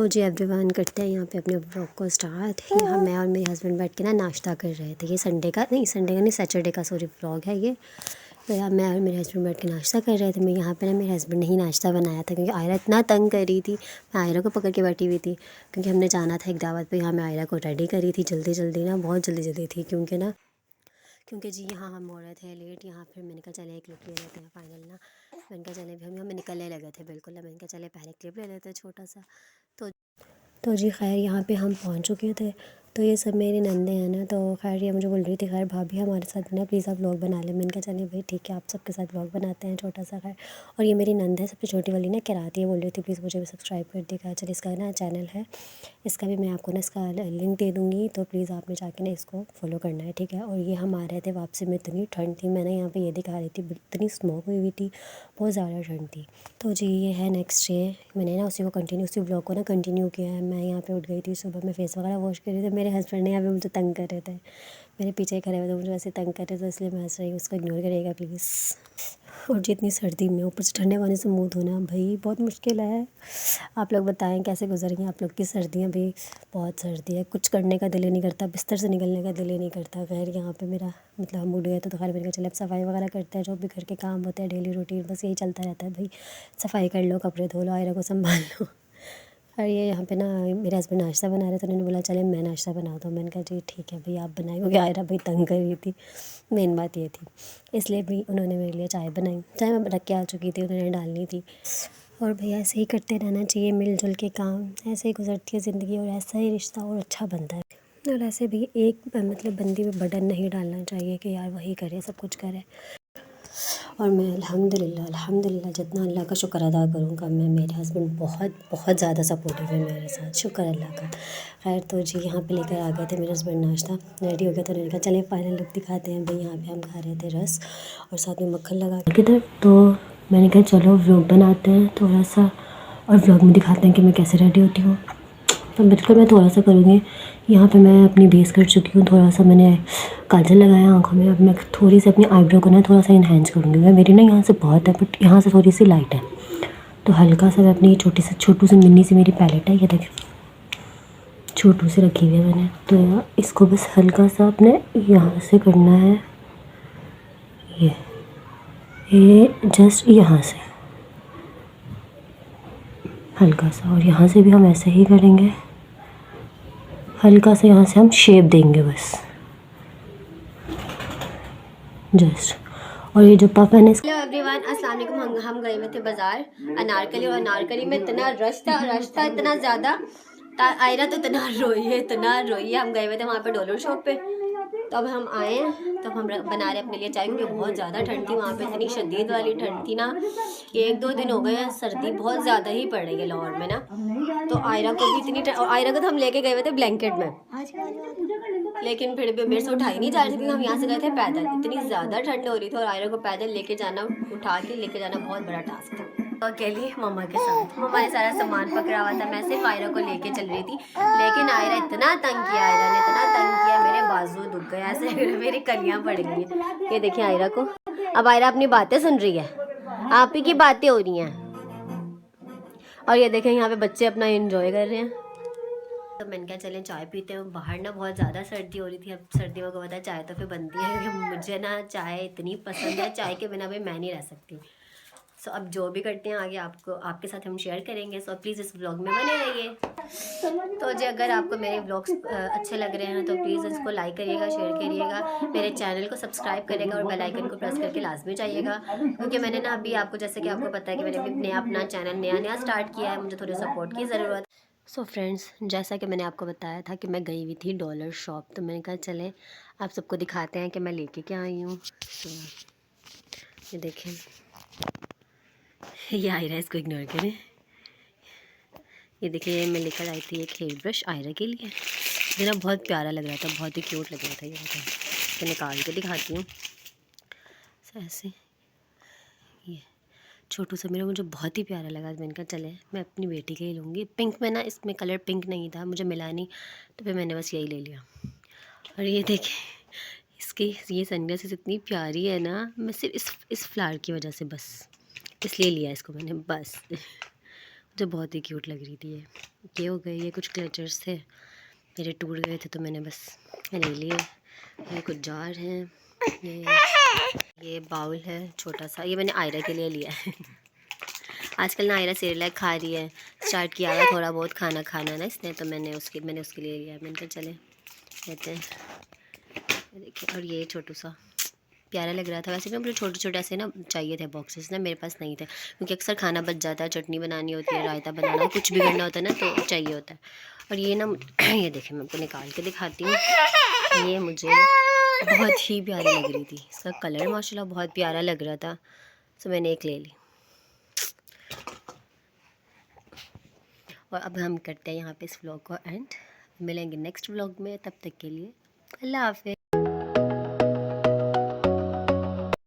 तो जी एवरीवन करते हैं यहाँ पे अपने व्लॉग को स्टार्ट। यहाँ मैं और मेरे हस्बैंड बैठ के ना नाश्ता कर रहे थे। ये संडे का नहीं सैटरडे का सॉरी व्लॉग है ये। तो यहाँ मैं और मेरे हस्बैंड बैठ के नाश्ता कर रहे थे। मैं यहाँ पे ना मेरे हस्बैंड ने ही नाश्ता बनाया था क्योंकि आयरा इतना तंग कर रही थी। मैं आयरा को पकड़ के बैठी हुई थी क्योंकि हमने जाना था एक दावत पे। यहाँ मैं आयरा को रेडी करी थी जल्दी जल्दी ना, बहुत जल्दी थी क्योंकि जी यहाँ हम हो रहे थे लेट। यहाँ फिर मैंने कहा चले एक लुक ले लेते हैं फाइनल ना। मैंने कहा चले भी हम यहाँ निकलने लगे थे बिल्कुल। मैंने कहा चले पहले क्लिप ले लेते हैं छोटा सा। तो जी खैर यहाँ पे हम पहुँच चुके थे। तो ये सब मेरी नंदे हैं ना। तो खैर ये मुझे बोल रही थी खैर भाभी हमारे साथ ना प्लीज़ आप व्लॉग बना लें। मैंने कहा चलिए भाई ठीक है आप सबके साथ व्लॉग बनाते हैं छोटा सा। खैर और ये मेरी नंद है सबसे छोटी वाली ना कराती है। बोल रही थी प्लीज़ मुझे भी सब्सक्राइब कर देगा। चल इसका ना चैनल है, इसका भी मैं आपको ना इसका लिंक दे दूँगी। तो प्लीज़ आपने जाके ना इसको फॉलो करना है ठीक है। और ये हम आ रहे थे वापसी में, इतनी ठंड थी। मैंने यहाँ पर ये दिखा रही थी इतनी स्मोक हुई थी, बहुत ज़्यादा ठंड थी। तो जी ये है नेक्स्ट डे। मैंने ना उसी व्लॉग को ना कंटिन्यू किया है। मैं यहाँ पे उठ गई थी सुबह, मैं फेस वगैरह वॉश कर रही थी। मेरे हस्बैंड ने यहाँ पे मुझे तंग कर रहे थे, मेरे पीछे खड़े हुए थे, मुझे वैसे तंग कर रहे थे इसलिए मैं हंस रही हूँ। उसको इग्नोर करिएगा प्लीज़। और जितनी सर्दी में ऊपर से ठंडे पानी से मुँह धोना भाई बहुत मुश्किल है। आप लोग बताएं कैसे गुजर गई आप लोग की सर्दियाँ भी। बहुत सर्दी है, कुछ करने का दिल ही नहीं करता, बिस्तर से निकलने का दिल ही नहीं करता। खैर यहाँ पे मेरा मतलब हम उठ गए तो खैर मैंने कहा चले अब सफाई वगैरह करते हैं। जो भी घर के काम होते हैं डेली रूटीन बस यही चलता रहता है भाई। सफाई कर लो, कपड़े धो लो, आयरा को संभाल लो। और ये यहाँ पे ना मेरे हस्बैंड नाश्ता बना रहे थे। उन्होंने बोला चले मैं नाश्ता बनाता हूँ। मैंने कहा जी ठीक है भाई आप बनाए, क्योंकि आयरा भाई तंग कर रही थी। मेन बात ये थी, इसलिए भी उन्होंने मेरे लिए चाय बनाई। चाय मैं रख के आ चुकी थी, उन्होंने डालनी थी। और भैया ऐसे ही करते रहना चाहिए मिलजुल के काम, ऐसे ही गुजरती है ज़िंदगी और ऐसा ही रिश्ता और अच्छा बनता है। और ऐसे भी एक मतलब बंदी पे बर्डन नहीं डालना चाहिए कि यार वही करे सब कुछ करे। और मैं अल्हम्दुलिल्लाह जितना अल्लाह का शुक्र अदा करूँगा मैं, मेरे हस्बैंड बहुत बहुत ज़्यादा सपोर्टिव है मेरे साथ, शुक्र अल्लाह का। खैर तो जी यहाँ पे लेकर आ गए थे मेरे हस्बैंड नाश्ता, रेडी हो गया। तो उन्होंने कहा चले फाइनल लुक दिखाते हैं भाई। यहाँ पे हम खा रहे थे रस और साथ में मक्खन लगा के थे। तो मैंने कहा चलो व्लॉग बनाते हैं थोड़ा सा और व्लॉग में दिखाते हैं कि मैं कैसे रेडी होती हूँ। तो बिल्कुल मैं थोड़ा सा करूँगी। यहाँ पे मैं अपनी बेस कर चुकी हूँ, थोड़ा सा मैंने काजल लगाया आँखों में। अब मैं थोड़ी सी अपनी आईब्रो को ना थोड़ा सा इन्हेंस करूँगी। मेरी ना यहाँ से बहुत है बट यहाँ से थोड़ी सी लाइट है। तो हल्का सा मैं अपनी छोटू से मिनी सी मेरी पैलेट है, ये देखें छोटू से रखी हुई है मैंने। तो इसको बस हल्का सा अपने यहाँ से करना है, ये जस्ट यहाँ से हल्का सा। और यहाँ से भी हम ऐसे ही करेंगे, हल्का सा यहाँ से हम शेप देंगे बस जस्ट। और ये जो पफ है ना, हेलो एवरीवन अस्सलाम वालेकुम। हम गए हुए थे बाजार अनारकली, और अनारकली में इतना रश था इतना ज़्यादा। आयरा तो इतना रोई है। हम गए हुए थे वहाँ पे डॉलर शॉप पे। तो अब हम आए हैं, तो हम बना रहे अपने लिए चाय, क्योंकि बहुत ज़्यादा ठंड थी वहाँ पे, इतनी शदीद वाली ठंड थी ना। 1-2 दिन हो गए हैं, सर्दी बहुत ज़्यादा ही पड़ रही है लाहौर में ना। तो आयरा को भी इतनी आयरा को तो हम लेके गए हुए थे ब्लैंकेट में, लेकिन फिर भी मेरे से उठाई नहीं जा रही थी क्योंकि हम यहाँ से गए थे पैदल। इतनी ज़्यादा ठंड हो रही थी और आयरा को पैदल लेके जाना, उठा के लेके जाना बहुत बड़ा टास्क था। अकेली मम्मा के साथ, मम्मा ने सारा सामान पकड़ा हुआ था, मैं सिर्फ आयरा को लेके चल रही थी। लेकिन आयरा इतना तंग किया, आयरा ने इतना तंग किया, मेरे बाजू दुख गए, ऐसे मेरी कलियाँ पड़ गई हैं। ये देखिए आयरा को, अब आयरा अपनी बातें सुन रही है, आप ही की बातें हो रही हैं। और ये देखें यहाँ पे बच्चे अपना एंजॉय कर रहे हैं। तो मैंने कहा चलें चाय पीते हैं। बाहर ना बहुत ज़्यादा सर्दी हो रही थी। अब सर्दियों को पता है चाय तो फिर बनती है, क्योंकि मुझे ना चाय इतनी पसंद है, चाय के बिना भाई मैं नहीं रह सकती। सो अब जो भी करते हैं आगे आपके साथ हम शेयर करेंगे। सो प्लीज़ इस व्लॉग में बने रहिए। तो जी अगर आपको मेरे व्लॉग्स अच्छे लग रहे हैं तो प्लीज़ इसको लाइक करिएगा, शेयर करिएगा, मेरे चैनल को सब्सक्राइब करिएगा और बेल आइकन को प्रेस करके लाजमी चाहिएगा, क्योंकि मैंने ना अभी आपको जैसे कि आपको पता है कि मैंने अभी अपना चैनल नया स्टार्ट किया है, मुझे थोड़ी सपोर्ट की ज़रूरत। सो फ्रेंड्स जैसा कि मैंने आपको बताया था कि मैं गई हुई थी डॉलर शॉप, तो मैंने कहा चले आप सबको दिखाते हैं कि मैं लेके क्या आई हूँ। तो ये देखें, ये आयरा, इसको इग्नोर करें। ये देखिए मैं लेकर आई थी एक हेयर ब्रश आयरा के लिए, मुझे ना बहुत प्यारा लग रहा था, बहुत ही क्यूट लग रहा था। ये देखिए तो निकाल के दिखाती हूँ ऐसे। ये छोटू सा मेरा मुझे बहुत ही प्यारा लगा, मैंने कहा चले मैं अपनी बेटी के ही लूँगी। पिंक में ना, इसमें कलर पिंक नहीं था, मुझे मिला नहीं, तो फिर मैंने बस यही ले लिया। और ये देखिए इसकी ये सनग्लासेस इतनी प्यारी है ना, मैं सिर्फ इस फ्लावर की वजह से बस इसलिए लिया इसको मैंने बस। जो बहुत ही क्यूट लग रही थी। ये हो गई, ये कुछ क्लचर्स थे मेरे टूट गए थे तो मैंने बस ले लिए। ये कुछ जार हैं, ये बाउल है छोटा सा, ये मैंने आयरा के लिए लिया है। आजकल ना आयरा सेरेलैक खा रही है, स्टार्ट किया हुआ थोड़ा बहुत खाना खाना ना इसने, तो मैंने उसके लिए लिया। मैंने कहा चले कहते हैं। देखिए, और ये छोटू सा प्यारा लग रहा था। वैसे भी मुझे छोटे छोटे ऐसे ना चाहिए थे बॉक्सेस ना, मेरे पास नहीं थे क्योंकि अक्सर खाना बच जाता है, चटनी बनानी होती है, रायता बनाना, कुछ भी करना होता है ना तो चाहिए होता है। और ये ना ये देखिए मैं आपको निकाल के दिखाती हूँ। ये मुझे बहुत ही प्यारी लग रही थी, इसका कलर माशाल्लाह बहुत प्यारा लग रहा था, तो मैंने एक ले ली। और अब हम करते हैं यहाँ पे इस व्लॉग को एंड, मिलेंगे नेक्स्ट व्लॉग में, तब तक के लिए अल्लाह हाफ़िज़।